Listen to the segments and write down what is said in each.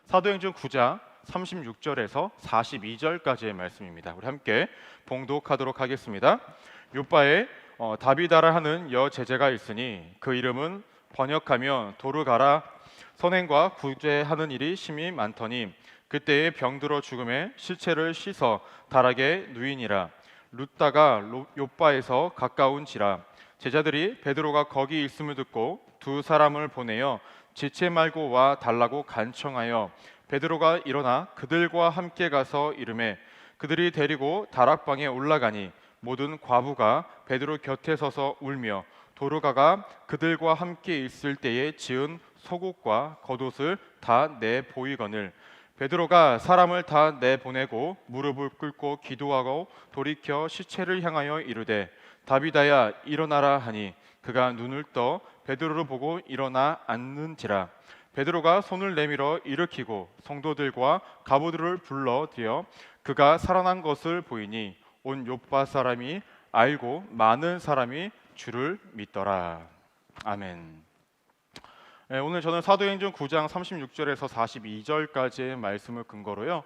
사도행전 9장 36절에서 42절까지의 말씀입니다. 우리 함께 봉독하도록 하겠습니다. 요바에 다비다라 하는 여제자가 있으니 그 이름은 번역하면 도르가라. 선행과 구제하는 일이 심히 많더니 그때에 병들어 죽음에 실체를 씻어 다락에 누이니라. 룻다가 요바에서 가까운지라. 제자들이 베드로가 거기 있음을 듣고 두 사람을 보내어 지체 말고 와 달라고 간청하여 베드로가 일어나 그들과 함께 가서 이르매 그들이 데리고 다락방에 올라가니 모든 과부가 베드로 곁에 서서 울며 도르가가 그들과 함께 있을 때에 지은 속옷과 겉옷을 다 내 보이거늘 베드로가 사람을 다 내보내고 무릎을 꿇고 기도하고 돌이켜 시체를 향하여 이르되 다비다야 일어나라 하니 그가 눈을 떠 베드로를 보고 일어나 앉는지라. 베드로가 손을 내밀어 일으키고 성도들과 가부들을 불러들여 그가 살아난 것을 보이니 온 요파 사람이 알고 많은 사람이 주를 믿더라. 아멘. 오늘 저는 사도행전 9장 36절에서 42절까지의 말씀을 근거로요,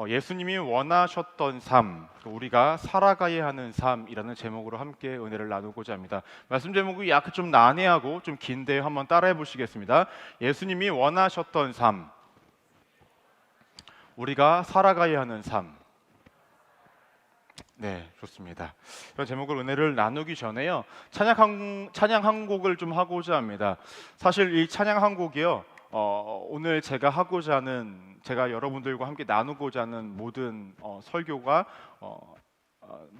예수님이 원하셨던 삶, 우리가 살아가야 하는 삶이라는 제목으로 함께 은혜를 나누고자 합니다. 말씀 제목이 약간 좀 난해하고 좀 긴데요. 한번 따라해 보시겠습니다. 예수님이 원하셨던 삶, 우리가 살아가야 하는 삶. 네, 좋습니다. 이런 제목으로 은혜를 나누기 전에요, 찬양 한 곡을 좀 하고자 합니다. 사실 이 찬양 한 곡이요, 오늘 제가 하고자 하는, 제가 여러분들과 함께 나누고자 하는 모든 설교가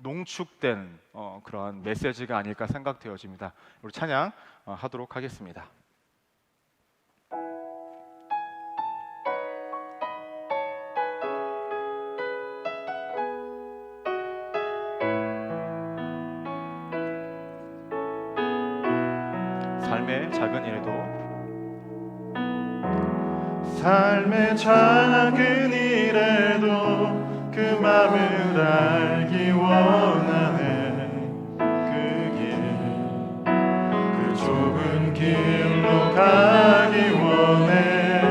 농축된 그러한 메시지가 아닐까 생각되어집니다. 우리 찬양 하도록 하겠습니다. 삶의 작은 일에도 삶의 작은 일에도 그 맘을 알기 원하네. 그 좁은 길로 가기 원해.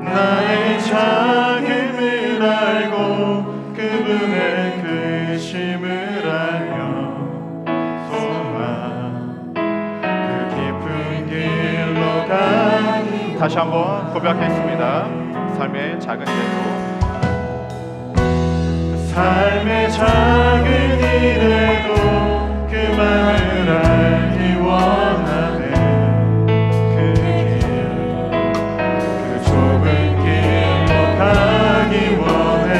나의 작음을 알고 그분의 크심을 알며 다시 한번 고백하겠습니다. 삶의 작은 일에도 삶의 작은 일에도 그 맘을 알기 원하네. 그 좁은 길로 가기 원해.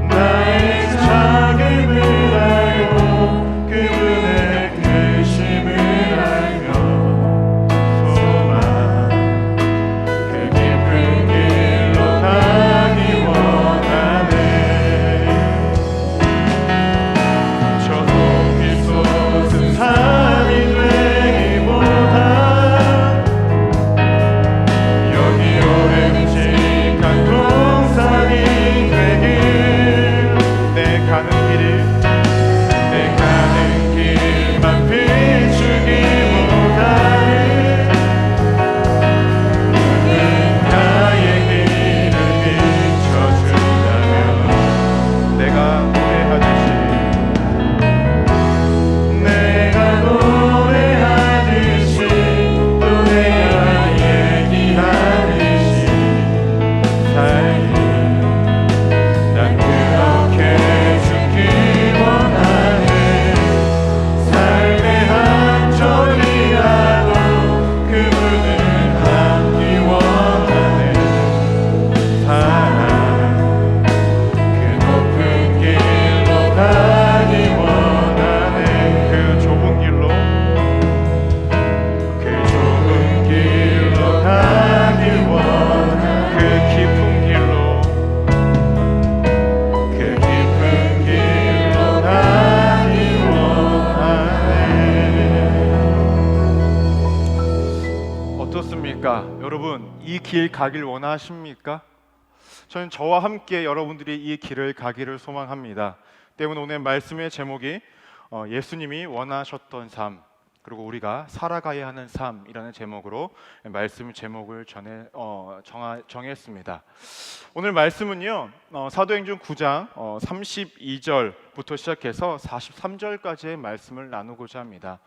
나의 작음을 알고 그분의 크심을 알며 여러분, 이 길 가길 원하십니까? 저는 저와 함께 여러분들이 이 길을 가기를 소망합니다. 때문에 오늘 말씀의 제목이 예수님이 원하셨던 삶, 그리고 우리가 살아가야 하는 삶이라는 제목으로 말씀 제목을 정했습니다. 오늘 말씀은요, 사도행전 9장 32절부터 시작해서 43절까지의 말씀을 나누고자 합니다.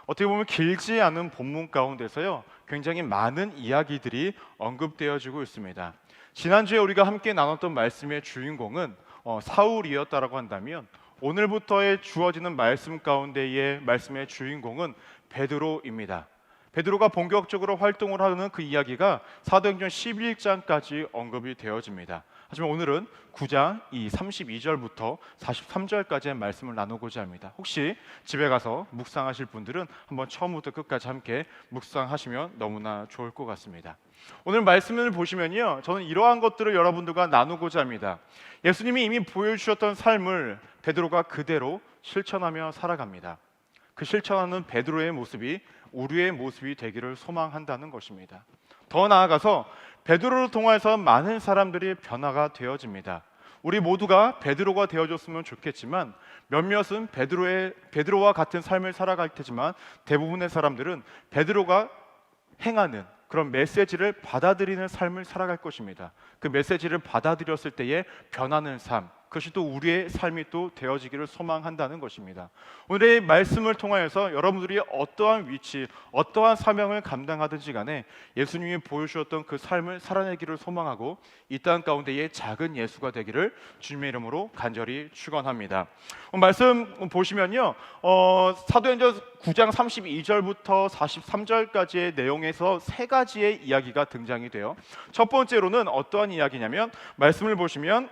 어떻게 보면 길지 않은 본문 가운데서요, 굉장히 많은 이야기들이 언급되어지고 있습니다. 지난주에 우리가 함께 나눴던 말씀의 주인공은 사울이었다라고 한다면, 오늘부터의 주어지는 말씀 가운데의 말씀의 주인공은 베드로입니다. 베드로가 본격적으로 활동을 하는 그 이야기가 사도행전 11장까지 언급이 되어집니다. 하지만 오늘은 9장 32절부터 43절까지의 말씀을 나누고자 합니다. 혹시 집에 가서 묵상하실 분들은 한번 처음부터 끝까지 함께 묵상하시면 너무나 좋을 것 같습니다. 오늘 말씀을 보시면요, 저는 이러한 것들을 여러분들과 나누고자 합니다. 예수님이 이미 보여주셨던 삶을 베드로가 그대로 실천하며 살아갑니다. 그 실천하는 베드로의 모습이 우리의 모습이 되기를 소망한다는 것입니다. 더 나아가서 베드로를 통해서 많은 사람들이 변화가 되어집니다. 우리 모두가 베드로가 되어줬으면 좋겠지만, 몇몇은 베드로와 같은 삶을 살아갈 테지만, 대부분의 사람들은 베드로가 행하는 그런 메시지를 받아들이는 삶을 살아갈 것입니다. 그 메시지를 받아들였을 때에 변하는 삶, 그것이 또 우리의 삶이 또 되어지기를 소망한다는 것입니다. 오늘의 말씀을 통하여서 여러분들이 어떠한 위치, 어떠한 사명을 감당하든지 간에 예수님이 보여주셨던 그 삶을 살아내기를 소망하고 이 땅 가운데의 작은 예수가 되기를 주님의 이름으로 간절히 축원합니다. 말씀 보시면요, 사도행전 9장 32절부터 43절까지의 내용에서 세 가지의 이야기가 등장이 돼요. 첫 번째로는 어떠한 이야기냐면, 말씀을 보시면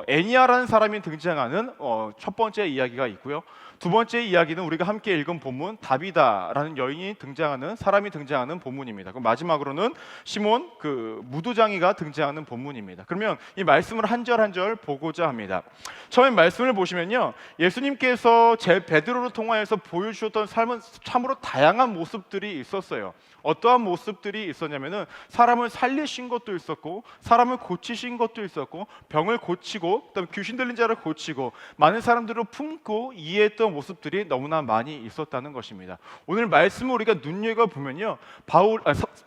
애니아라는 사람이 등장하는 첫 번째 이야기가 있고요. 두 번째 이야기는 우리가 함께 읽은 본문 다비다라는 여인이 등장하는 사람이 등장하는 본문입니다. 그럼 마지막으로는 시몬 그 무도장이가 등장하는 본문입니다. 그러면 이 말씀을 한 절 한 절 보고자 합니다. 처음 말씀을 보시면요, 예수님께서 베드로를 통하여서 보여주셨던 삶은 참으로 다양한 모습들이 있었어요. 어떠한 모습들이 있었냐면은 사람을 살리신 것도 있었고, 사람을 고치신 것도 있었고, 병을 고치고, 그다음에 귀신 들린 자를 고치고, 많은 사람들을 품고 이해했던 모습들이 너무나 많이 있었다는 것입니다. 오늘 말씀을 우리가 눈여겨보면요,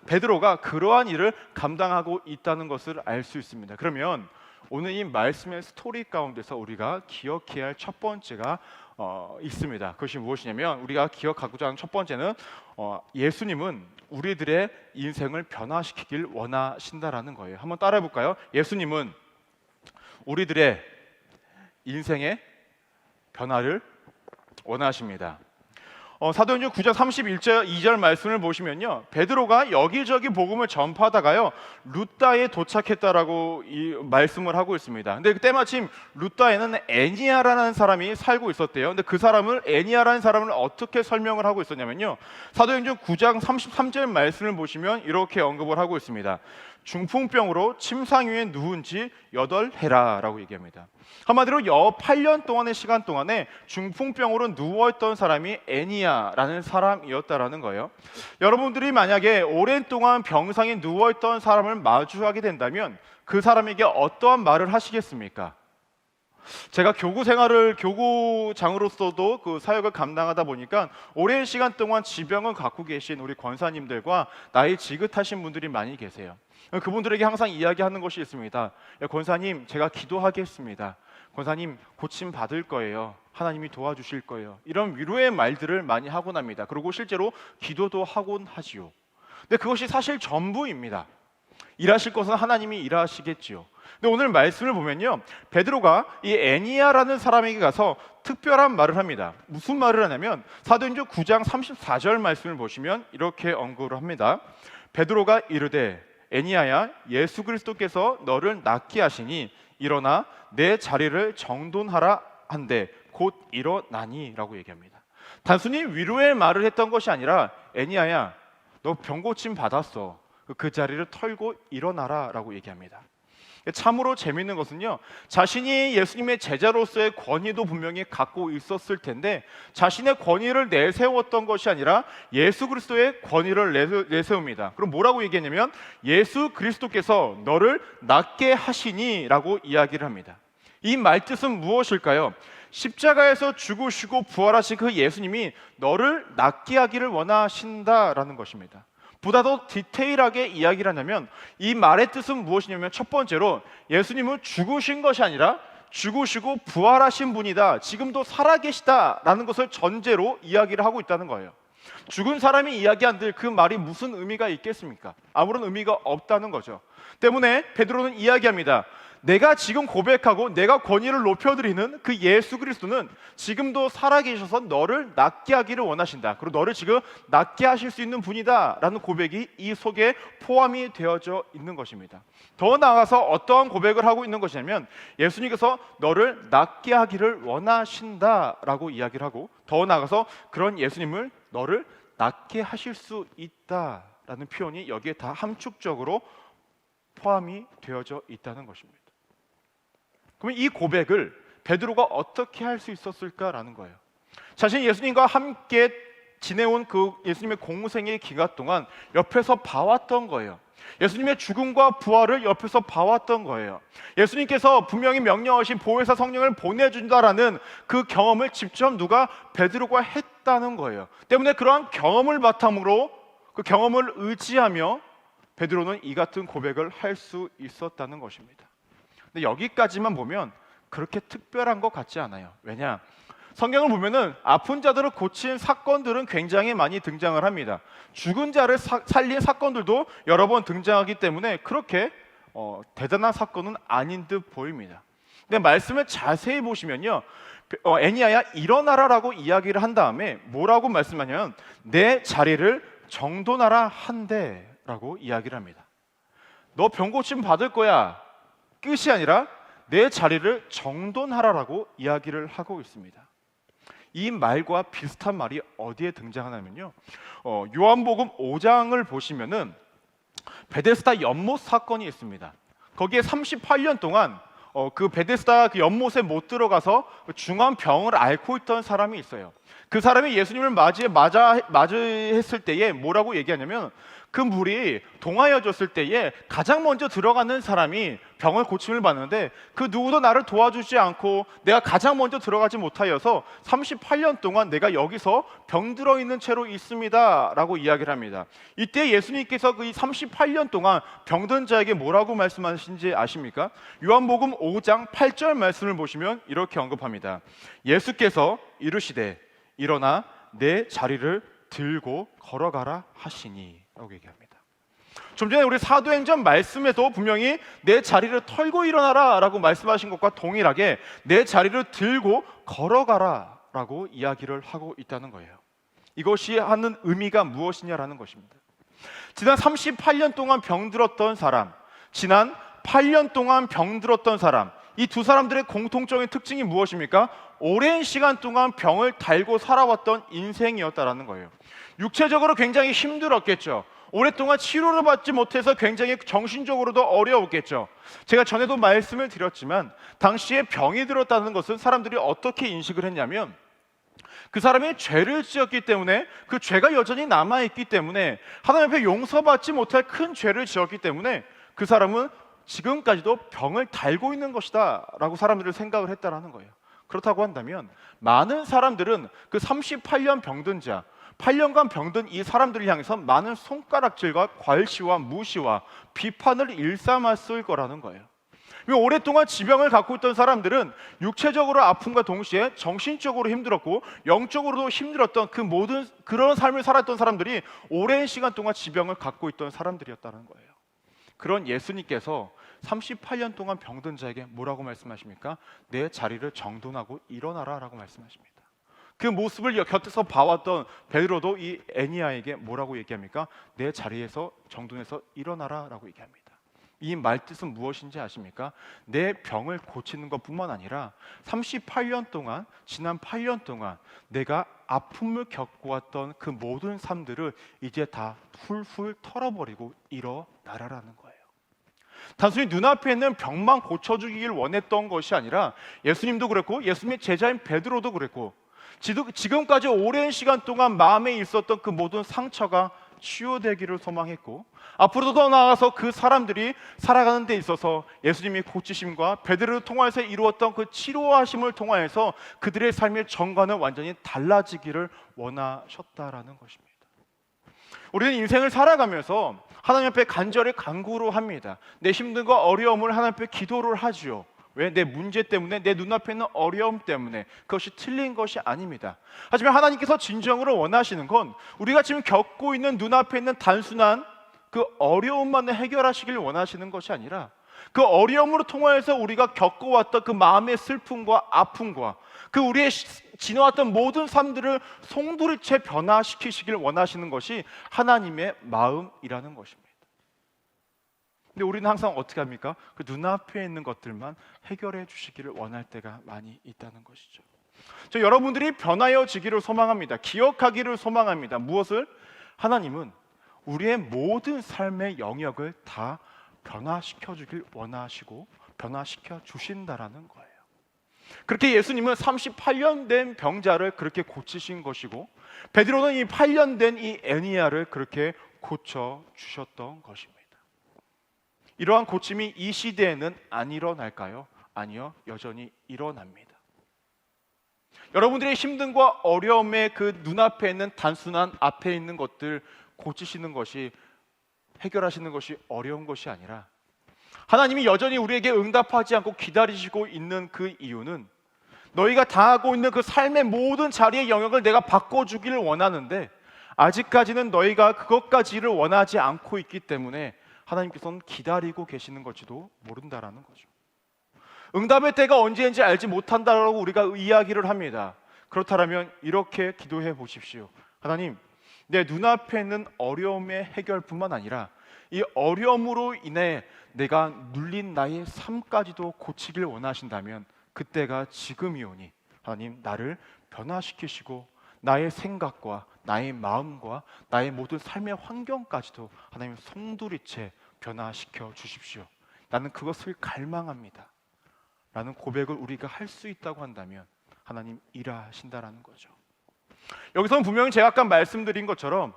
베드로가 그러한 일을 감당하고 있다는 것을 알 수 있습니다. 그러면 오늘 이 말씀의 스토리 가운데서 우리가 기억해야 할 첫 번째가 있습니다. 그것이 무엇이냐면, 우리가 기억하고자 하는 첫 번째는 예수님은 우리들의 인생을 변화시키길 원하신다라는 거예요. 한번 따라해 볼까요? 예수님은 우리들의 인생의 변화를 원하십니다. 사도행전 9장 31절 말씀을 보시면요, 베드로가 여기저기 복음을 전파하다가요 루다에 도착했다라고 이 말씀을 하고 있습니다. 근데 때마침 루다에는 애니아라는 사람이 살고 있었대요. 근데 그 사람을, 애니아라는 사람을 어떻게 설명을 하고 있었냐면요, 사도행전 9장 33절 말씀을 보시면 이렇게 언급을 하고 있습니다. 중풍병으로 침상 위에 누운 지 8해라라고 얘기합니다. 한마디로 8년 동안의 시간 동안에 중풍병으로 누워있던 사람이 애니아라는 사람이었다라는 거예요. 여러분들이 만약에 오랜 동안 병상에 누워있던 사람을 마주하게 된다면 그 사람에게 어떠한 말을 하시겠습니까? 제가 교구장으로서도 그 사역을 감당하다 보니까 오랜 시간 동안 지병을 갖고 계신 우리 권사님들과 나이 지긋하신 분들이 많이 계세요. 그분들에게 항상 이야기하는 것이 있습니다. 권사님, 제가 기도하겠습니다. 권사님, 고침 받을 거예요. 하나님이 도와주실 거예요. 이런 위로의 말들을 많이 하곤 합니다. 그리고 실제로 기도도 하곤 하지요. 근데 그것이 사실 전부입니다. 일하실 것은 하나님이 일하시겠지요. 근데 오늘 말씀을 보면요, 베드로가 이 애니아라는 사람에게 가서 특별한 말을 합니다. 무슨 말을 하냐면, 사도행전 9장 34절 말씀을 보시면 이렇게 언급을 합니다. 베드로가 이르되, 애니아야, 예수 그리스도께서 너를 낫게 하시니 일어나 내 자리를 정돈하라 한데 곧 일어나니 라고 얘기합니다. 단순히 위로의 말을 했던 것이 아니라, 애니아야, 너 병고침 받았어. 그 자리를 털고 일어나라 라고 얘기합니다. 참으로 재미있는 것은요, 자신이 예수님의 제자로서의 권위도 분명히 갖고 있었을 텐데, 자신의 권위를 내세웠던 것이 아니라 예수 그리스도의 권위를 내세웁니다. 그럼 뭐라고 얘기했냐면, 예수 그리스도께서 너를 낫게 하시니 라고 이야기를 합니다. 이 말뜻은 무엇일까요? 십자가에서 죽으시고 부활하신 그 예수님이 너를 낫게 하기를 원하신다라는 것입니다. 보다 더 디테일하게 이야기를 하냐면 이 말의 뜻은 무엇이냐면 첫 번째로 예수님은 죽으신 것이 아니라 죽으시고 부활하신 분이다, 지금도 살아계시다라는 것을 전제로 이야기를 하고 있다는 거예요. 죽은 사람이 이야기한들 그 말이 무슨 의미가 있겠습니까? 아무런 의미가 없다는 거죠. 때문에 베드로는 이야기합니다. 내가 지금 고백하고 내가 권위를 높여드리는 그 예수 그리스도는 지금도 살아계셔서 너를 낫게 하기를 원하신다, 그리고 너를 지금 낫게 하실 수 있는 분이다 라는 고백이 이 속에 포함이 되어져 있는 것입니다. 더 나아가서 어떠한 고백을 하고 있는 것이냐면 예수님께서 너를 낫게 하기를 원하신다 라고 이야기를 하고, 더 나아가서 그런 예수님을 너를 낫게 하실 수 있다 라는 표현이 여기에 다 함축적으로 포함이 되어져 있다는 것입니다. 그러면 이 고백을 베드로가 어떻게 할 수 있었을까라는 거예요. 자신이 예수님과 함께 지내온 그 예수님의 공생의 기간 동안 옆에서 봐왔던 거예요. 예수님의 죽음과 부활을 옆에서 봐왔던 거예요. 예수님께서 분명히 명령하신 보혜사 성령을 보내준다라는 그 경험을 직접 누가? 베드로가 했다는 거예요. 때문에 그러한 경험을 바탕으로 그 경험을 의지하며 베드로는 이 같은 고백을 할 수 있었다는 것입니다. 근데 여기까지만 보면 그렇게 특별한 것 같지 않아요. 왜냐? 성경을 보면은 아픈 자들을 고친 사건들은 굉장히 많이 등장을 합니다. 죽은 자를 살린 사건들도 여러 번 등장하기 때문에 그렇게 대단한 사건은 아닌 듯 보입니다. 근데 말씀을 자세히 보시면요, 애니야야 일어나라라고 이야기를 한 다음에 뭐라고 말씀하냐면 내 자리를 정돈하라 한대라고 이야기를 합니다. 너 병 고침 받을 거야 끝이 아니라 내 자리를 정돈하라라고 이야기를 하고 있습니다. 이 말과 비슷한 말이 어디에 등장하냐면요, 요한복음 5장을 보시면은 베데스다 연못 사건이 있습니다. 거기에 38년 동안 그 베데스다 그 연못에 못 들어가서 중한 병을 앓고 있던 사람이 있어요. 그 사람이 예수님을 맞이했을 때에 뭐라고 얘기하냐면 그 물이 동하여졌을 때에 가장 먼저 들어가는 사람이 병을 고침을 받는데 그 누구도 나를 도와주지 않고 내가 가장 먼저 들어가지 못하여서 38년 동안 내가 여기서 병들어 있는 채로 있습니다 라고 이야기를 합니다. 이때 예수님께서 그 38년 동안 병든 자에게 뭐라고 말씀하신지 아십니까? 요한복음 5장 8절 말씀을 보시면 이렇게 언급합니다. 예수께서 이르시되 일어나 내 자리를 들고 걸어가라 하시니 라고 얘기합니다. 좀 전에 우리 사도행전 말씀에도 분명히 내 자리를 털고 일어나라 라고 말씀하신 것과 동일하게 내 자리를 들고 걸어가라 라고 이야기를 하고 있다는 거예요. 이것이 하는 의미가 무엇이냐라는 것입니다. 지난 38년 동안 병들었던 사람, 지난 8년 동안 병들었던 사람, 이 두 사람들의 공통적인 특징이 무엇입니까? 오랜 시간 동안 병을 달고 살아왔던 인생이었다라는 거예요. 육체적으로 굉장히 힘들었겠죠. 오랫동안 치료를 받지 못해서 굉장히 정신적으로도 어려웠겠죠. 제가 전에도 말씀을 드렸지만 당시에 병이 들었다는 것은 사람들이 어떻게 인식을 했냐면 그 사람이 죄를 지었기 때문에 그 죄가 여전히 남아있기 때문에 하나님 앞에 용서받지 못할 큰 죄를 지었기 때문에 그 사람은 지금까지도 병을 달고 있는 것이다 라고 사람들이 생각을 했다라는 거예요. 그렇다고 한다면 많은 사람들은 그 38년 병든 자, 8년간 병든 이 사람들을 향해서 많은 손가락질과 괄시와 무시와 비판을 일삼았을 거라는 거예요. 오랫동안 지병을 갖고 있던 사람들은 육체적으로 아픔과 동시에 정신적으로 힘들었고 영적으로도 힘들었던 그 모든 그런 삶을 살았던 사람들이 오랜 시간 동안 지병을 갖고 있던 사람들이었다는 거예요. 그런 예수님께서 38년 동안 병든 자에게 뭐라고 말씀하십니까? 내 자리를 정돈하고 일어나라 라고 말씀하십니다. 그 모습을 곁에서 봐왔던 베드로도 이 애니야에게 뭐라고 얘기합니까? 내 자리에서 정돈해서 일어나라 라고 얘기합니다. 이 말뜻은 무엇인지 아십니까? 내 병을 고치는 것뿐만 아니라 38년 동안, 지난 8년 동안 내가 아픔을 겪어왔던 그 모든 삶들을 이제 다 훌훌 털어버리고 일어나라라는 거예요. 단순히 눈앞에 있는 병만 고쳐주기를 원했던 것이 아니라 예수님도 그랬고 예수님의 제자인 베드로도 그랬고 지금까지 오랜 시간 동안 마음에 있었던 그 모든 상처가 치유되기를 소망했고, 앞으로도 더 나아가서 그 사람들이 살아가는 데 있어서 예수님이 고치심과 베드로를 통해서 이루었던 그 치료하심을 통하여서 그들의 삶의 정과는 완전히 달라지기를 원하셨다라는 것입니다. 우리는 인생을 살아가면서 하나님 앞에 간절히 간구를 합니다. 내 힘든과 어려움을 하나님 앞에 기도를 하지요. 왜? 내 문제 때문에, 내 눈앞에 있는 어려움 때문에. 그것이 틀린 것이 아닙니다. 하지만 하나님께서 진정으로 원하시는 건 우리가 지금 겪고 있는 눈앞에 있는 단순한 그 어려움만을 해결하시길 원하시는 것이 아니라, 그 어려움으로 통하여서 우리가 겪어왔던 그 마음의 슬픔과 아픔과 그 우리의 지나왔던 모든 삶들을 송두리째 변화시키시길 원하시는 것이 하나님의 마음이라는 것입니다. 근데 우리는 항상 어떻게 합니까? 그 눈앞에 있는 것들만 해결해 주시기를 원할 때가 많이 있다는 것이죠. 저 여러분들이 변화여지기를 소망합니다. 기억하기를 소망합니다. 무엇을? 하나님은 우리의 모든 삶의 영역을 다 변화시켜 주길 원하시고 변화시켜 주신다라는 거예요. 그렇게 예수님은 38년 된 병자를 그렇게 고치신 것이고, 베드로는 이 8년 된 이 에니야를 그렇게 고쳐 주셨던 것입니다. 이러한 고침이 이 시대에는 안 일어날까요? 아니요, 여전히 일어납니다. 여러분들의 힘듦과 어려움의 그 눈앞에 있는 단순한 앞에 있는 것들 고치시는 것이, 해결하시는 것이 어려운 것이 아니라, 하나님이 여전히 우리에게 응답하지 않고 기다리시고 있는 그 이유는 너희가 당하고 있는 그 삶의 모든 자리의 영역을 내가 바꿔주기를 원하는데 아직까지는 너희가 그것까지를 원하지 않고 있기 때문에 하나님께서는 기다리고 계시는 것지도 모른다라는 거죠. 응답의 때가 언제인지 알지 못한다라고 우리가 이야기를 합니다. 그렇다면 이렇게 기도해 보십시오. 하나님, 내 눈앞에 있는 어려움의 해결뿐만 아니라 이 어려움으로 인해 내가 눌린 나의 삶까지도 고치길 원하신다면 그때가 지금이오니 하나님, 나를 변화시키시고 나의 생각과 나의 마음과 나의 모든 삶의 환경까지도 하나님 송두리째 변화시켜 주십시오. 나는 그것을 갈망합니다 라는 고백을 우리가 할 수 있다고 한다면 하나님 일하신다라는 거죠. 여기서는 분명히 제가 아까 말씀드린 것처럼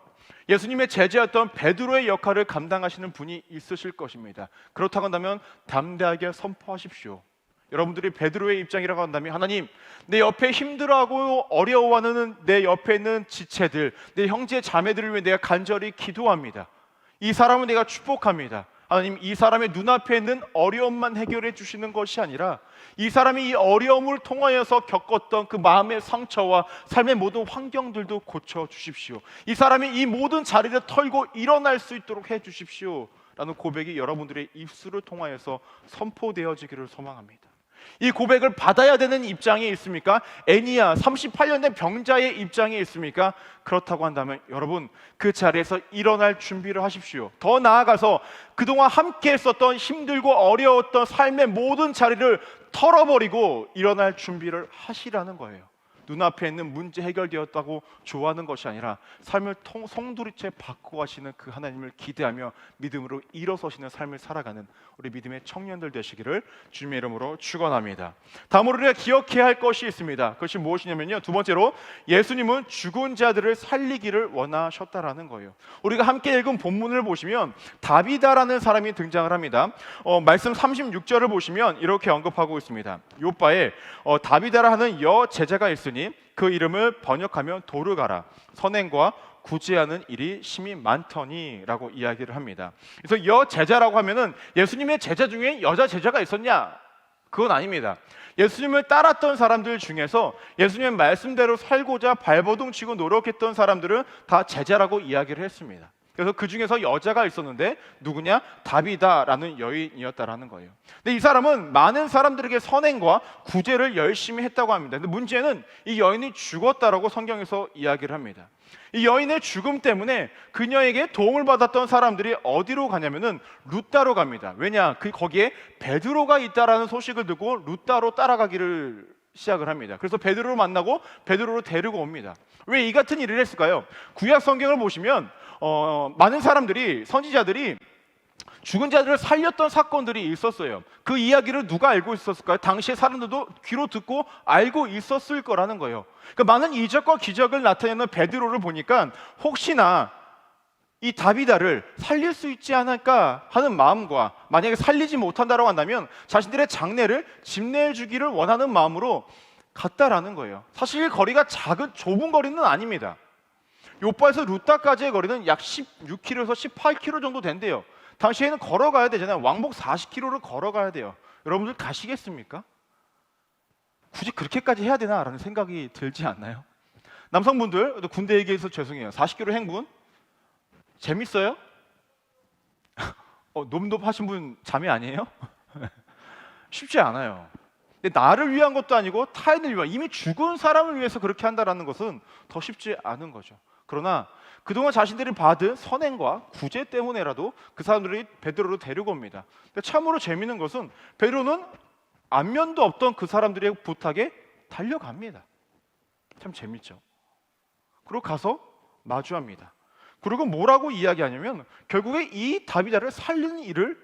예수님의 제자였던 베드로의 역할을 감당하시는 분이 있으실 것입니다. 그렇다고 한다면 담대하게 선포하십시오. 여러분들이 베드로의 입장이라고 한다면, 하나님, 내 옆에 힘들어하고 어려워하는 내 옆에 있는 지체들, 내 형제 자매들을 위해 내가 간절히 기도합니다. 이 사람을 내가 축복합니다. 하나님, 이 사람의 눈앞에 있는 어려움만 해결해 주시는 것이 아니라 이 사람이 이 어려움을 통하여서 겪었던 그 마음의 상처와 삶의 모든 환경들도 고쳐 주십시오. 이 사람이 이 모든 자리를 털고 일어날 수 있도록 해 주십시오 라는 고백이 여러분들의 입술을 통하여서 선포되어지기를 소망합니다. 이 고백을 받아야 되는 입장에 있습니까? 에니야 38년 된 병자의 입장에 있습니까? 그렇다고 한다면 여러분, 그 자리에서 일어날 준비를 하십시오. 더 나아가서 그동안 함께 했었던 힘들고 어려웠던 삶의 모든 자리를 털어버리고 일어날 준비를 하시라는 거예요. 눈앞에 있는 문제 해결되었다고 좋아하는 것이 아니라 삶을 송두리째 바꿔가시는 그 하나님을 기대하며 믿음으로 일어서시는 삶을 살아가는 우리 믿음의 청년들 되시기를 주님의 이름으로 축원합니다. 다음으로 우리가 기억해야 할 것이 있습니다. 그것이 무엇이냐면요, 두 번째로 예수님은 죽은 자들을 살리기를 원하셨다라는 거예요. 우리가 함께 읽은 본문을 보시면 다비다라는 사람이 등장을 합니다. 말씀 36절을 보시면 이렇게 언급하고 있습니다. 요바에 다비다라 하는 여 제자가 있으니 그 이름을 번역하면 도르가라, 선행과 구제하는 일이 심히 많더니 라고 이야기를 합니다. 그래서 여 제자라고 하면은 예수님의 제자 중에 여자 제자가 있었냐? 그건 아닙니다. 예수님을 따랐던 사람들 중에서 예수님의 말씀대로 살고자 발버둥 치고 노력했던 사람들은 다 제자라고 이야기를 했습니다. 그래서 그 중에서 여자가 있었는데 누구냐? 다비다라는 여인이었다라는 거예요. 근데 이 사람은 많은 사람들에게 선행과 구제를 열심히 했다고 합니다. 근데 문제는 이 여인이 죽었다라고 성경에서 이야기를 합니다. 이 여인의 죽음 때문에 그녀에게 도움을 받았던 사람들이 어디로 가냐면은 루다로 갑니다. 왜냐? 거기에 베드로가 있다라는 소식을 듣고 루다로 따라가기를 시작을 합니다. 그래서 베드로를 만나고 베드로를 데리고 옵니다. 왜 이 같은 일을 했을까요? 구약 성경을 보시면 많은 사람들이, 선지자들이 죽은 자들을 살렸던 사건들이 있었어요. 그 이야기를 누가 알고 있었을까요? 당시의 사람들도 귀로 듣고 알고 있었을 거라는 거예요. 그러니까 많은 이적과 기적을 나타내는 베드로를 보니까 혹시나 이 다비다를 살릴 수 있지 않을까 하는 마음과, 만약에 살리지 못한다고 한다면 자신들의 장례를 집내해 주기를 원하는 마음으로 갔다라는 거예요. 사실 거리가 좁은 거리는 아닙니다. 요바에서 루따까지의 거리는 약 16km에서 18km 정도 된대요. 당시에는 걸어가야 되잖아요. 왕복 40km를 걸어가야 돼요. 여러분들 가시겠습니까? 굳이 그렇게까지 해야 되나라는 생각이 들지 않나요? 남성분들, 군대 얘기해서 죄송해요. 40km 행군 재밌어요? 놈놈 하신 분 자매 아니에요? 쉽지 않아요. 근데 나를 위한 것도 아니고 타인을 위한, 이미 죽은 사람을 위해서 그렇게 한다는 것은 더 쉽지 않은 거죠. 그러나 그동안 자신들이 받은 선행과 구제 때문에라도 그 사람들이 베드로를 데리고 옵니다. 근데 참으로 재미있는 것은 베드로는 안면도 없던 그 사람들의 부탁에 달려갑니다. 참 재밌죠. 그리고 가서 마주합니다. 그리고 뭐라고 이야기하냐면 결국에 이 다비다를 살리는 일을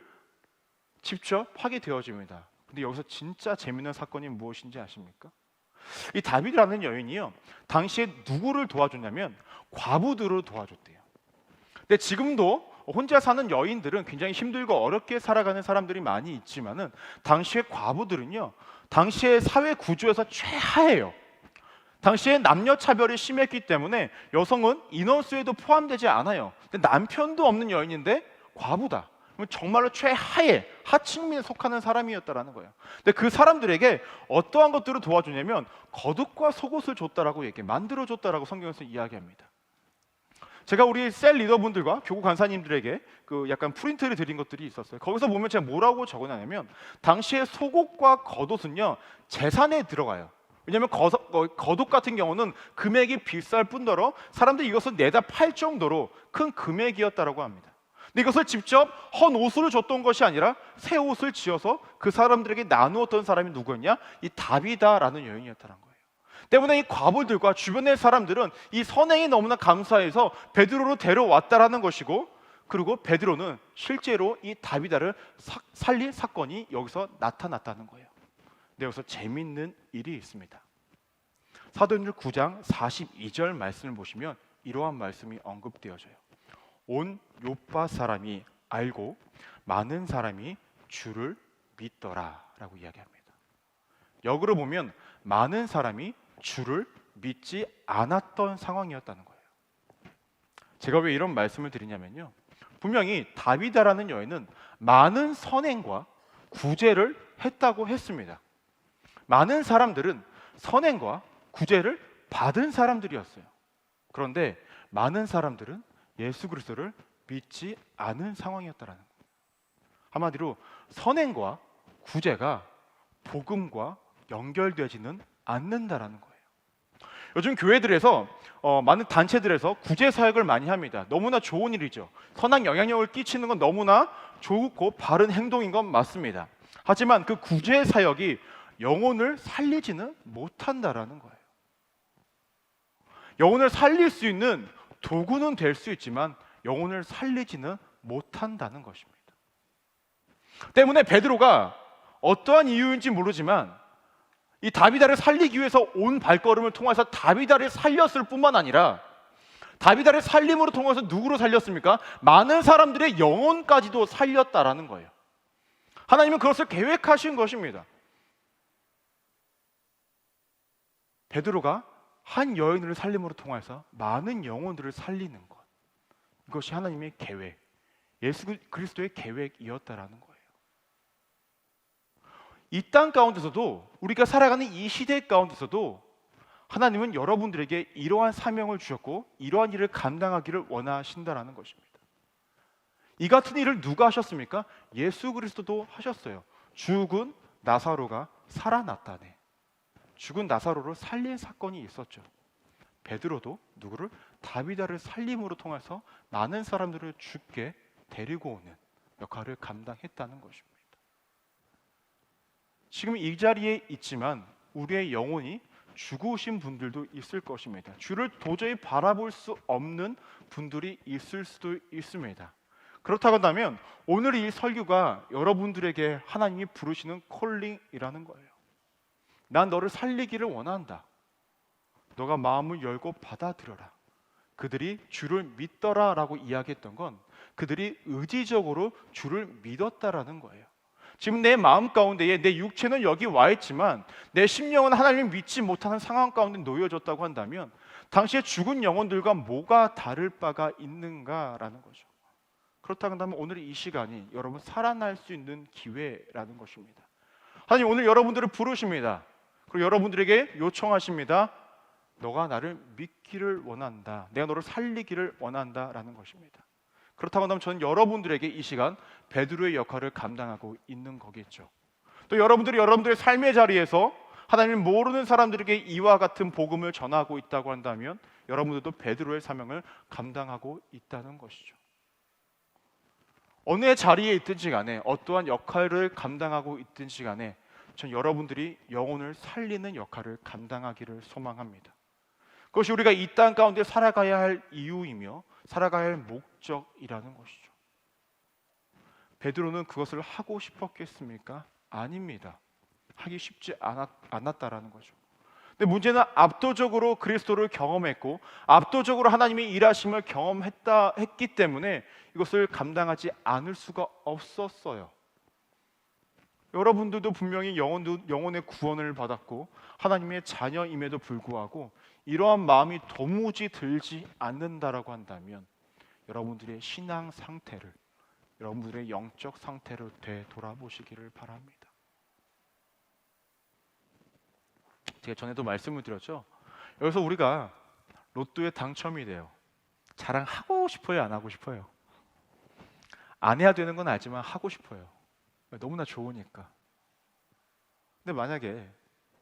직접 하게 되어집니다. 근데 여기서 진짜 재미있는 사건이 무엇인지 아십니까? 이 다비드라는 여인이요, 당시에 누구를 도와줬냐면 과부들을 도와줬대요. 근데 지금도 혼자 사는 여인들은 굉장히 힘들고 어렵게 살아가는 사람들이 많이 있지만은 당시의 과부들은요, 당시의 사회 구조에서 최하예요. 당시에 남녀 차별이 심했기 때문에 여성은 인원수에도 포함되지 않아요. 근데 남편도 없는 여인인데 과부다. 정말로 최하의 하층민에 속하는 사람이었다라는 거예요. 근데 그 사람들에게 어떠한 것들을 도와주냐면 겉옷과 속옷을 줬다라고 만들어줬다라고 성경에서 이야기합니다. 제가 우리 셀 리더분들과 교구 간사님들에게 그 약간 프린트를 드린 것들이 있었어요. 거기서 보면 제가 뭐라고 적어놨냐면 당시에 속옷과 겉옷은요 재산에 들어가요. 왜냐하면 겉옷 같은 경우는 금액이 비쌀 뿐더러 사람들이 이것을 내다 팔 정도로 큰 금액이었다라고 합니다. 근데 이것을 직접 헌 옷을 줬던 것이 아니라 새 옷을 지어서 그 사람들에게 나누었던 사람이 누구였냐? 이 다비다라는 여인이었다는 거예요. 때문에 이 과부들과 주변의 사람들은 이 선행이 너무나 감사해서 베드로로 데려왔다라는 것이고, 그리고 베드로는 실제로 이 다비다를 살린 사건이 여기서 나타났다는 거예요. 근데 여기서 재미있는 일이 있습니다. 사도행전 9장 42절 말씀을 보시면 이러한 말씀이 언급되어져요. 온 요파 사람이 알고 많은 사람이 주를 믿더라 라고 이야기합니다. 역으로 보면 많은 사람이 주를 믿지 않았던 상황이었다는 거예요. 제가 왜 이런 말씀을 드리냐면요, 분명히 다비다라는 여인은 많은 선행과 구제를 했다고 했습니다. 많은 사람들은 선행과 구제를 받은 사람들이었어요. 그런데 많은 사람들은 예수 그리스도를 믿지 않은 상황이었다라는 거예요. 한마디로 선행과 구제가 복음과 연결되지는 않는다라는 거예요. 요즘 교회들에서 많은 단체들에서 구제 사역을 많이 합니다. 너무나 좋은 일이죠. 선한 영향력을 끼치는 건 너무나 좋고 바른 행동인 건 맞습니다. 하지만 그 구제 사역이 영혼을 살리지는 못한다라는 거예요. 영혼을 살릴 수 있는 도구는 될 수 있지만 영혼을 살리지는 못한다는 것입니다. 때문에 베드로가 어떠한 이유인지 모르지만 이 다비다를 살리기 위해서 온 발걸음을 통해서 다비다를 살렸을 뿐만 아니라 다비다를 살림으로 통해서 누구로 살렸습니까? 많은 사람들의 영혼까지도 살렸다라는 거예요. 하나님은 그것을 계획하신 것입니다. 베드로가 한 여인을 살림으로 통해서 많은 영혼들을 살리는 것, 이것이 하나님의 계획, 예수 그리스도의 계획이었다라는 거예요. 이 땅 가운데서도, 우리가 살아가는 이 시대 가운데서도 하나님은 여러분들에게 이러한 사명을 주셨고 이러한 일을 감당하기를 원하신다라는 것입니다. 이 같은 일을 누가 하셨습니까? 예수 그리스도도 하셨어요. 죽은 나사로가 살아났다네. 죽은 나사로를 살린 사건이 있었죠. 베드로도 누구를? 다비다를 살림으로 통해서 많은 사람들을 죽게 데리고 오는 역할을 감당했다는 것입니다. 지금 이 자리에 있지만 우리의 영혼이 죽으신 분들도 있을 것입니다. 주를 도저히 바라볼 수 없는 분들이 있을 수도 있습니다. 그렇다고 한다면 오늘 이 설교가 여러분들에게 하나님이 부르시는 콜링이라는 거예요. 난 너를 살리기를 원한다. 너가 마음을 열고 받아들여라. 그들이 주를 믿더라라고 이야기했던 건 그들이 의지적으로 주를 믿었다라는 거예요. 지금 내 마음 가운데에 내 육체는 여기 와 있지만 내 심령은 하나님을 믿지 못하는 상황 가운데 놓여졌다고 한다면 당시에 죽은 영혼들과 뭐가 다를 바가 있는가라는 거죠. 그렇다고 한다면 오늘 이 시간이 여러분 살아날 수 있는 기회라는 것입니다. 하나님 오늘 여러분들을 부르십니다. 그리고 여러분들에게 요청하십니다. 너가 나를 믿기를 원한다. 내가 너를 살리기를 원한다라는 것입니다. 그렇다고 한다면 저는 여러분들에게 이 시간 베드로의 역할을 감당하고 있는 거겠죠. 또 여러분들이 여러분들의 삶의 자리에서 하나님을 모르는 사람들에게 이와 같은 복음을 전하고 있다고 한다면 여러분들도 베드로의 사명을 감당하고 있다는 것이죠. 어느 자리에 있든지 간에 어떠한 역할을 감당하고 있든지 간에 전 여러분들이 영혼을 살리는 역할을 감당하기를 소망합니다. 그것이 우리가 이 땅 가운데 살아가야 할 이유이며 살아가야 할 목적이라는 것이죠. 베드로는 그것을 하고 싶었겠습니까? 아닙니다. 하기 쉽지 않았다라는 거죠. 근데 문제는 압도적으로 그리스도를 경험했고 압도적으로 하나님의 일하심을 했기 때문에 이것을 감당하지 않을 수가 없었어요. 여러분들도 분명히 영혼의 구원을 받았고 하나님의 자녀임에도 불구하고 이러한 마음이 도무지 들지 않는다라고 한다면 여러분들의 신앙 상태를, 여러분들의 영적 상태를 되돌아보시기를 바랍니다. 제가 전에도 말씀을 드렸죠. 여기서 우리가 로또에 당첨이 돼요. 자랑하고 싶어요, 안 하고 싶어요? 안 해야 되는 건 알지만 하고 싶어요. 너무나 좋으니까. 근데 만약에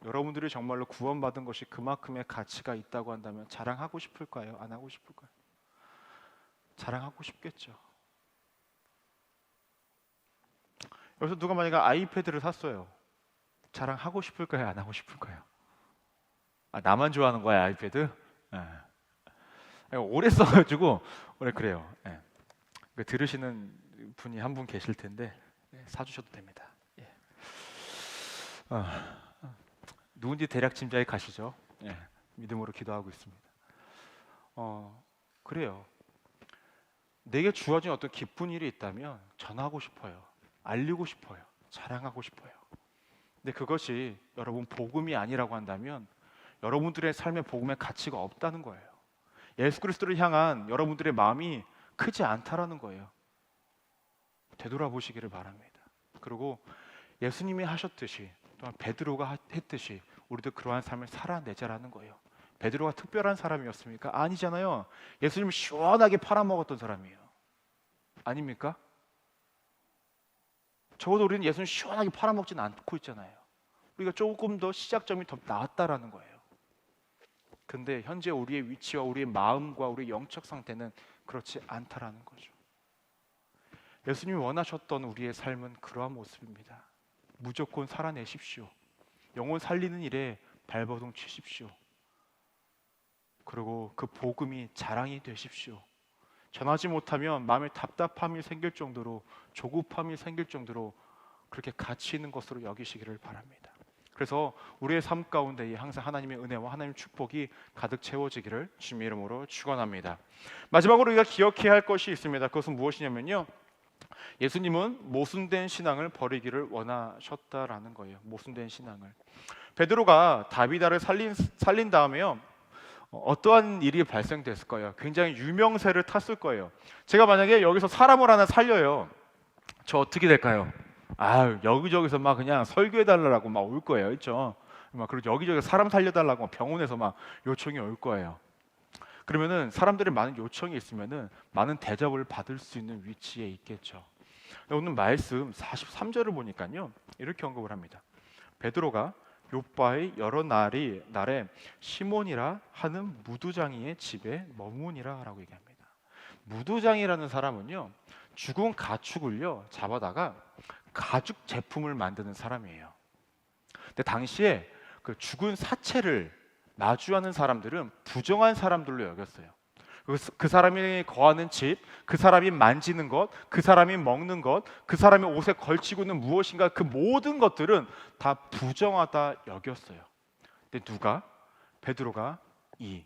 여러분들이 정말로 구원받은 것이 그만큼의 가치가 있다고 한다면 자랑하고 싶을까요? 안 하고 싶을까요? 자랑하고 싶겠죠. 여기서 누가 만약에 아이패드를 샀어요. 자랑하고 싶을까요? 안 하고 싶을까요? 나만 좋아하는 거야 아이패드? 오래 써가지고 오래 그래요. 들으시는 분이 한 분 계실 텐데 사주셔도 됩니다. 누군지 대략 짐작이 가시죠? 믿음으로 기도하고 있습니다. 그래요. 내게 주어진 어떤 기쁜 일이 있다면 전하고 싶어요. 알리고 싶어요. 자랑하고 싶어요. 근데 그것이 여러분 복음이 아니라고 한다면 여러분들의 삶의 복음의 가치가 없다는 거예요. 예수 그리스도를 향한 여러분들의 마음이 크지 않다라는 거예요. 되돌아보시기를 바랍니다. 그리고 예수님이 하셨듯이 또한 베드로가 했듯이 우리도 그러한 삶을 살아내자라는 거예요. 베드로가 특별한 사람이었습니까? 아니잖아요. 예수님을 시원하게 팔아먹었던 사람이에요. 아닙니까? 적어도 우리는 예수님 시원하게 팔아먹지는 않고 있잖아요. 우리가 조금 더 시작점이 더 나았다라는 거예요. 근데 현재 우리의 위치와 우리의 마음과 우리의 영적 상태는 그렇지 않다라는 거죠. 예수님이 원하셨던 우리의 삶은 그러한 모습입니다. 무조건 살아내십시오. 영혼 살리는 일에 발버둥 치십시오. 그리고 그 복음이 자랑이 되십시오. 전하지 못하면 마음에 답답함이 생길 정도로, 조급함이 생길 정도로 그렇게 가치 있는 것으로 여기시기를 바랍니다. 그래서 우리의 삶 가운데 항상 하나님의 은혜와 하나님의 축복이 가득 채워지기를 주님의 이름으로 축원합니다. 마지막으로 우리가 기억해야 할 것이 있습니다. 그것은 무엇이냐면요, 예수님은 모순된 신앙을 버리기를 원하셨다라는 거예요. 모순된 신앙을. 베드로가 다비다를 살린 다음에요, 어떠한 일이 발생됐을까요? 굉장히 유명세를 탔을 거예요. 제가 만약에 여기서 사람을 하나 살려요, 저 어떻게 될까요? 여기저기서 막 그냥 설교해달라고 막 올 거예요, 그렇죠? 막 그리고 여기저기 사람 살려달라고 병원에서 막 요청이 올 거예요. 그러면은 사람들이 많은 요청이 있으면은 많은 대접을 받을 수 있는 위치에 있겠죠. 오늘 말씀 43절을 보니까요, 이렇게 언급을 합니다. 베드로가 요바의 여러 날에 시몬이라 하는 무두장이의 집에 머무니라라고 얘기합니다. 무두장이라는 사람은요, 죽은 가축을요 잡아다가 가죽 제품을 만드는 사람이에요. 근데 당시에 그 죽은 사체를 마주하는 사람들은 부정한 사람들로 여겼어요. 그 사람이 거하는 집, 그 사람이 만지는 것, 그 사람이 먹는 것, 그 사람이 옷에 걸치고 있는 무엇인가, 그 모든 것들은 다 부정하다 여겼어요. 근데 베드로가 이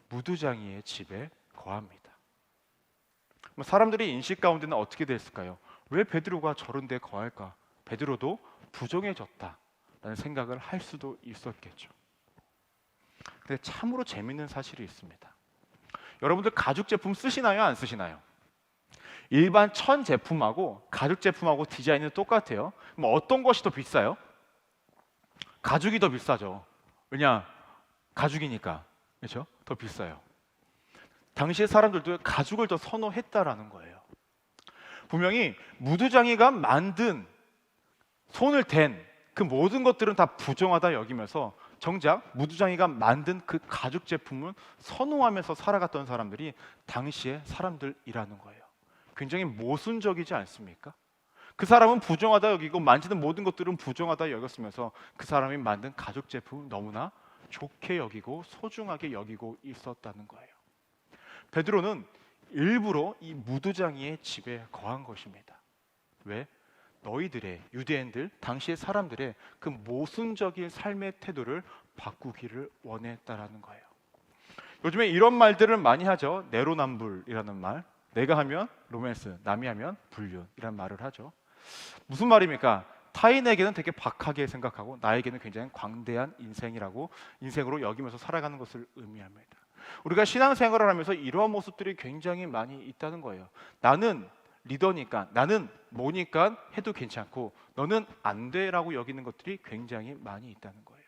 무두장이의 집에 거합니다. 사람들의 인식 가운데는 어떻게 됐을까요? 왜 베드로가 저런 데 거할까? 베드로도 부정해졌다라는 생각을 할 수도 있었겠죠. 근데 참으로 재밌는 사실이 있습니다. 여러분들 가죽 제품 쓰시나요? 안 쓰시나요? 일반 천 제품하고 가죽 제품하고 디자인은 똑같아요. 그럼 어떤 것이 더 비싸요? 가죽이 더 비싸죠. 왜냐? 가죽이니까. 그렇죠? 더 비싸요. 당시의 사람들도 가죽을 더 선호했다라는 거예요. 분명히 무두장이가 만든 손을 댄 그 모든 것들은 다 부정하다 여기면서 정작 무두장이가 만든 그 가죽 제품을 선호하면서 살아갔던 사람들이 당시의 사람들이라는 거예요. 굉장히 모순적이지 않습니까? 그 사람은 부정하다 여기고 만지는 모든 것들은 부정하다 여겼으면서 그 사람이 만든 가죽 제품을 너무나 좋게 여기고 소중하게 여기고 있었다는 거예요. 베드로는 일부러 이 무두장이의 집에 거한 것입니다. 왜? 너희들의 유대인들, 당시의 사람들의 그 모순적인 삶의 태도를 바꾸기를 원했다라는 거예요. 요즘에 이런 말들을 많이 하죠. 내로남불이라는 말. 내가 하면 로맨스, 남이 하면 불륜이라는 말을 하죠. 무슨 말입니까? 타인에게는 되게 박하게 생각하고 나에게는 굉장히 광대한 인생으로 여기면서 살아가는 것을 의미합니다. 우리가 신앙생활을 하면서 이러한 모습들이 굉장히 많이 있다는 거예요. 나는 리더니까, 나는 뭐니까 해도 괜찮고 너는 안 돼라고 여기는 것들이 굉장히 많이 있다는 거예요.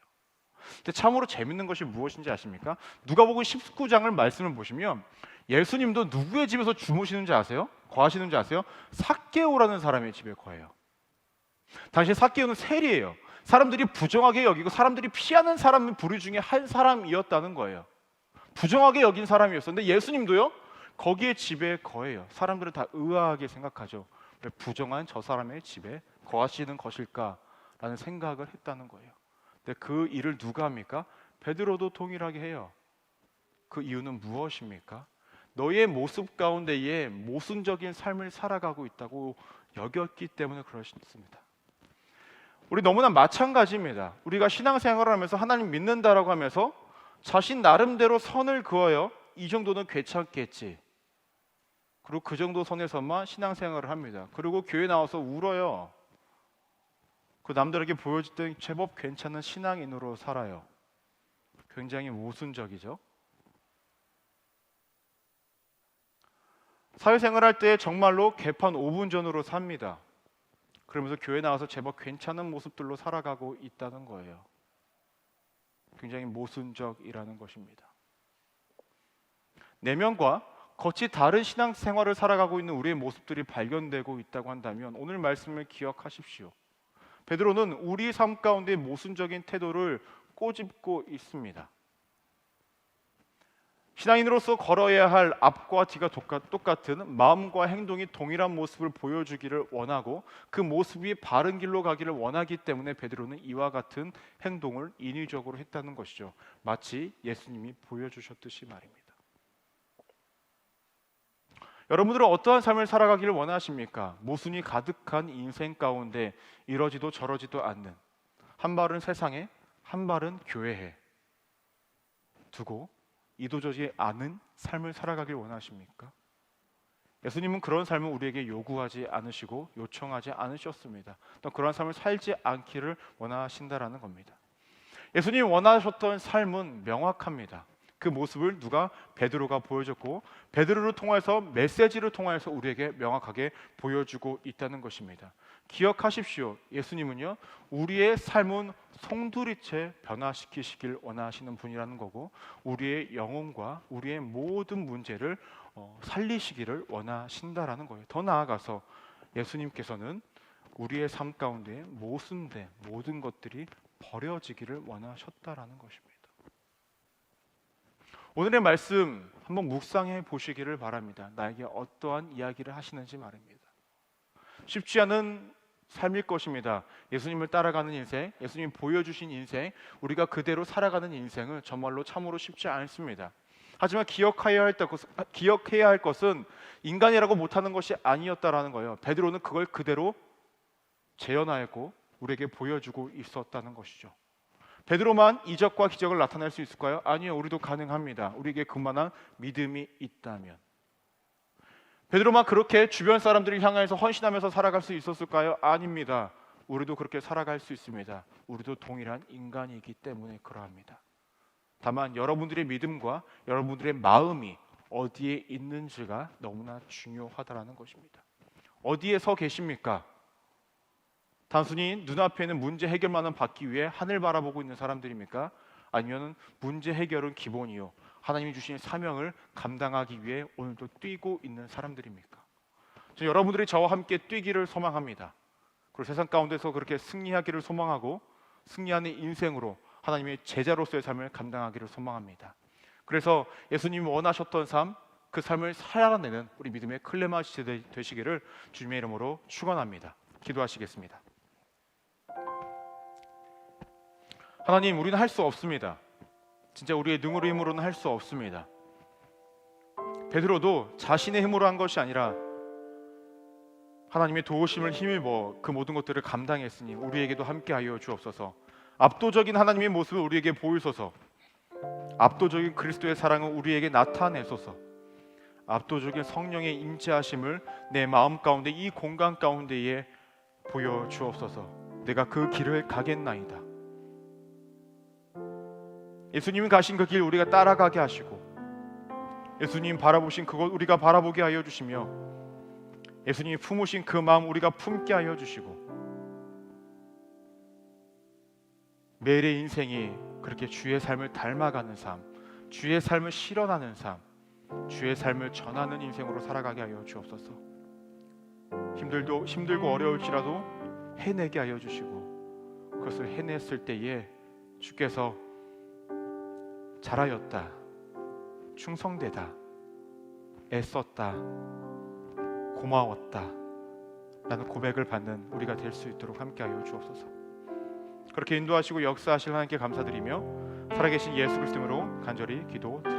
근데 참으로 재밌는 것이 무엇인지 아십니까? 누가복음 19장을 말씀을 보시면 예수님도 누구의 집에서 주무시는지 아세요? 거하시는지 아세요? 삭개오라는 사람의 집에 거해요. 당시 삭개오는 세리예요. 사람들이 부정하게 여기고 사람들이 피하는 사람 부류 중에 한 사람이었다는 거예요. 부정하게 여긴 사람이었었는데 예수님도요 거기에 집에 거해요. 사람들은 다 의아하게 생각하죠. 왜 부정한 저 사람의 집에 거하시는 것일까라는 생각을 했다는 거예요. 근데 그 일을 누가 합니까? 베드로도 동일하게 해요. 그 이유는 무엇입니까? 너의 모습 가운데에 모순적인 삶을 살아가고 있다고 여겼기 때문에 그렇습니다. 우리 너무나 마찬가지입니다. 우리가 신앙생활을 하면서 하나님 믿는다라고 하면서 자신 나름대로 선을 그어요. 이 정도는 괜찮겠지. 그리고 그 정도 선에서만 신앙생활을 합니다. 그리고 교회 나와서 울어요. 그 남들에게 보여줄 때 제법 괜찮은 신앙인으로 살아요. 굉장히 모순적이죠. 사회생활할 때 정말로 개판 5분 전으로 삽니다. 그러면서 교회 나와서 제법 괜찮은 모습들로 살아가고 있다는 거예요. 굉장히 모순적이라는 것입니다. 내면과 겉이 다른 신앙생활을 살아가고 있는 우리의 모습들이 발견되고 있다고 한다면 오늘 말씀을 기억하십시오. 베드로는 우리 삶 가운데 모순적인 태도를 꼬집고 있습니다. 신앙인으로서 걸어야 할 앞과 뒤가 똑같은 마음과 행동이 동일한 모습을 보여주기를 원하고 그 모습이 바른 길로 가기를 원하기 때문에 베드로는 이와 같은 행동을 인위적으로 했다는 것이죠. 마치 예수님이 보여주셨듯이 말입니다. 여러분들은 어떠한 삶을 살아가기를 원하십니까? 모순이 가득한 인생 가운데 이러지도 저러지도 않는, 한 발은 세상에 한 발은 교회에 두고 이도저지 않은 삶을 살아가길 원하십니까? 예수님은 그런 삶을 우리에게 요구하지 않으시고 요청하지 않으셨습니다. 또 그런 삶을 살지 않기를 원하신다라는 겁니다. 예수님이 원하셨던 삶은 명확합니다. 그 모습을 베드로가 보여줬고 베드로를 통해서 메시지를 통해서 우리에게 명확하게 보여주고 있다는 것입니다. 기억하십시오. 예수님은요 우리의 삶은 송두리째 변화시키시길 원하시는 분이라는 거고 우리의 영혼과 우리의 모든 문제를 살리시기를 원하신다라는 거예요. 더 나아가서 예수님께서는 우리의 삶 가운데 모순된 모든 것들이 버려지기를 원하셨다라는 것입니다. 오늘의 말씀 한번 묵상해 보시기를 바랍니다. 나에게 어떠한 이야기를 하시는지 말입니다. 쉽지 않은 삶일 것입니다. 예수님을 따라가는 인생, 예수님 보여주신 인생, 우리가 그대로 살아가는 인생은 정말로 참으로 쉽지 않습니다. 하지만 기억해야 할 것은 인간이라고 못하는 것이 아니었다라는 거예요. 베드로는 그걸 그대로 재현하였고 우리에게 보여주고 있었다는 것이죠. 베드로만 이적과 기적을 나타낼 수 있을까요? 아니요, 우리도 가능합니다. 우리에게 그만한 믿음이 있다면. 베드로만 그렇게 주변 사람들을 향해서 헌신하면서 살아갈 수 있었을까요? 아닙니다. 우리도 그렇게 살아갈 수 있습니다. 우리도 동일한 인간이기 때문에 그러합니다. 다만 여러분들의 믿음과 여러분들의 마음이 어디에 있는지가 너무나 중요하다는 것입니다. 어디에 서 계십니까? 단순히 눈앞에 있는 문제 해결만을 받기 위해 하늘 바라보고 있는 사람들입니까? 아니면 문제 해결은 기본이요, 하나님이 주신 사명을 감당하기 위해 오늘도 뛰고 있는 사람들입니까? 여러분들이 저와 함께 뛰기를 소망합니다. 그리고 세상 가운데서 그렇게 승리하기를 소망하고 승리하는 인생으로 하나님의 제자로서의 삶을 감당하기를 소망합니다. 그래서 예수님이 원하셨던 삶, 그 삶을 살아내는 우리 믿음의 클레마시 되시기를 주님의 이름으로 축원합니다. 기도하시겠습니다. 하나님, 우리는 할 수 없습니다. 진짜 우리의 능으로 힘으로는 할 수 없습니다. 베드로도 자신의 힘으로 한 것이 아니라 하나님의 도우심을 힘입어 그 모든 것들을 감당했으니 우리에게도 함께하여 주옵소서. 압도적인 하나님의 모습을 우리에게 보이소서. 압도적인 그리스도의 사랑을 우리에게 나타내소서. 압도적인 성령의 임재하심을 내 마음 가운데, 이 공간 가운데에 보여주옵소서. 내가 그 길을 가겠나이다. 예수님이 가신 그 길 우리가 따라가게 하시고, 예수님 바라보신 그것 우리가 바라보게 하여 주시며, 예수님이 품으신 그 마음 우리가 품게 하여 주시고, 매일의 인생이 그렇게 주의 삶을 닮아가는 삶, 주의 삶을 실현하는 삶, 주의 삶을 전하는 인생으로 살아가게 하여 주옵소서. 힘들고 어려울지라도 해내게 하여 주시고, 그것을 해냈을 때에 주께서 잘하였다, 충성되다, 애썼다, 고마웠다 라는 고백을 받는 우리가 될 수 있도록 함께하여 주옵소서. 그렇게 인도하시고 역사하실 하나님께 감사드리며 살아계신 예수 그리스도 이름으로 간절히 기도드립니다.